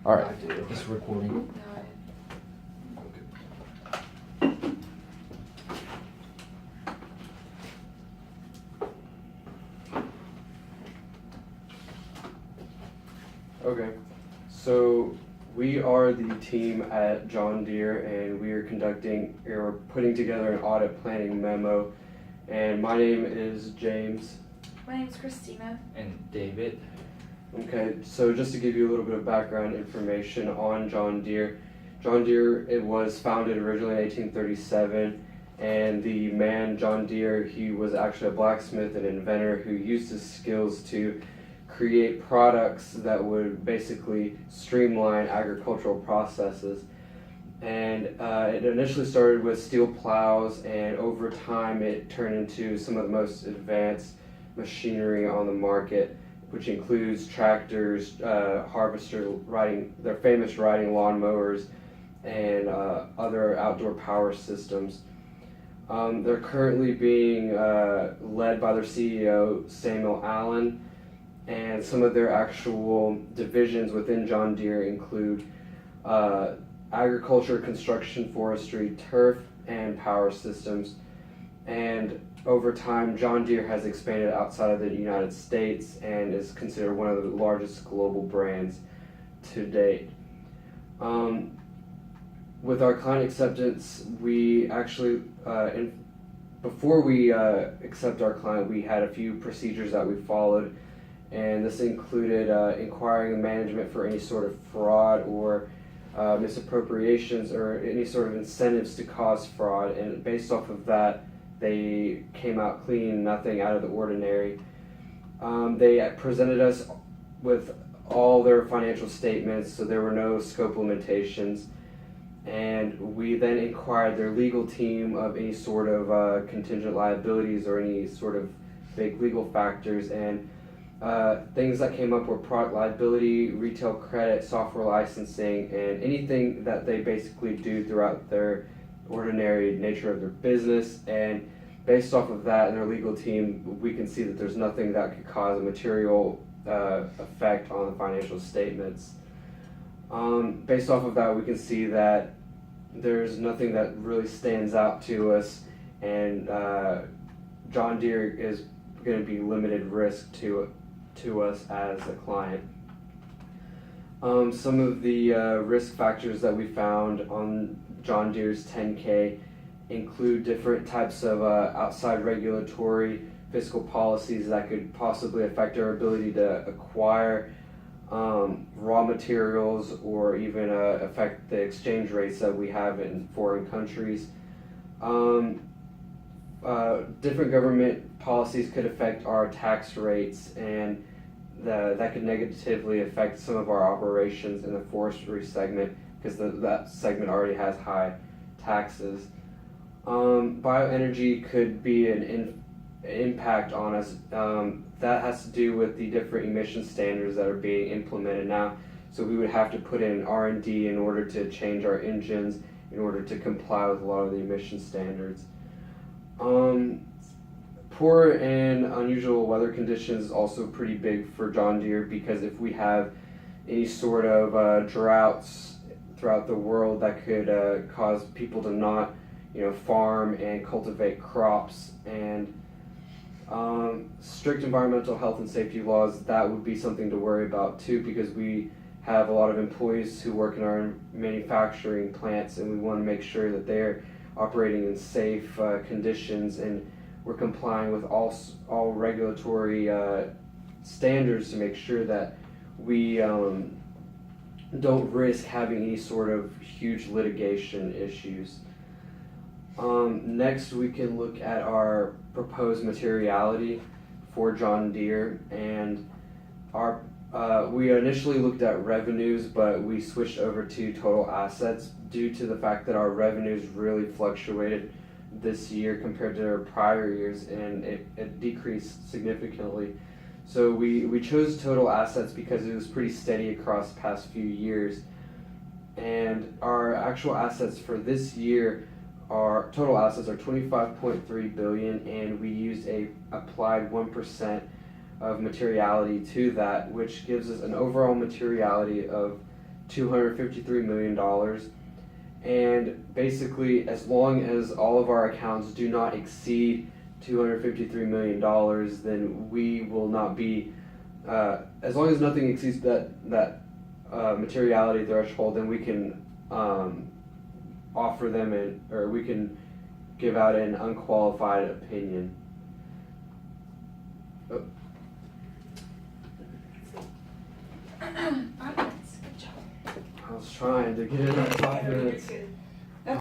All right. It's recording. Okay, so we are the team at John Deere, and we are putting together an audit planning memo. And my name is James. My name's Christina. And David. Okay, so just to give you a little bit of background information on John Deere. John Deere, it was founded originally in 1837, and the man, John Deere, he was actually a blacksmith and inventor who used his skills to create products that would basically streamline agricultural processes. And it initially started with steel plows, and over time it turned into some of the most advanced machinery on the market, which includes tractors, harvesters, their famous riding lawnmowers, and other outdoor power systems. They're currently being led by their CEO, Samuel Allen, and some of their actual divisions within John Deere include agriculture, construction, forestry, turf, and power systems. And over time, John Deere has expanded outside of the United States and is considered one of the largest global brands to date. With our client acceptance, we actually, before we accept our client, we had a few procedures that we followed, and this included inquiring management for any sort of fraud or misappropriations or any sort of incentives to cause fraud, and based off of that, they came out clean, nothing out of the ordinary. They presented us with all their financial statements, so there were no scope limitations. And we then inquired their legal team of any sort of contingent liabilities or any sort of big legal factors. And things that came up were product liability, retail credit, software licensing, and anything that they basically do throughout their ordinary nature of their business. And based off of that and their legal team, we can see that there's nothing that could cause a material effect on the financial statements. Based off of that, we can see that there's nothing that really stands out to us, and John Deere is going to be limited risk to us as a client. Some of the risk factors that we found on John Deere's 10K include different types of outside regulatory fiscal policies that could possibly affect our ability to acquire raw materials or even affect the exchange rates that we have in foreign countries. Different government policies could affect our tax rates, and that could negatively affect some of our operations in the forestry segment because that segment already has high taxes. Bioenergy could be an impact on us. That has to do with the different emission standards that are being implemented now. So we would have to put in R&D in order to change our engines in order to comply with a lot of the emission standards. Poor and unusual weather conditions is also pretty big for John Deere, because if we have any sort of droughts throughout the world, that could cause people to not, farm and cultivate crops. And strict environmental health and safety laws, that would be something to worry about too, because we have a lot of employees who work in our manufacturing plants, and we want to make sure that they're operating in safe conditions, and we're complying with all regulatory standards to make sure that we don't risk having any sort of huge litigation issues. Next, we can look at our proposed materiality for John Deere, and we initially looked at revenues, but we switched over to total assets due to the fact that our revenues really fluctuated this year compared to our prior years, and it decreased significantly. So we chose total assets because it was pretty steady across the past few years, and our actual assets for this year, our total assets are $25.3 billion, and we used applied 1% of materiality to that, which gives us an overall materiality of $253 million. And basically, as long as all of our accounts do not exceed $253 million, then we will not be, as long as nothing exceeds that materiality threshold, then we can offer them or we can give out an unqualified opinion. Oh, Good job. I was trying to get it in 5 minutes. You're good.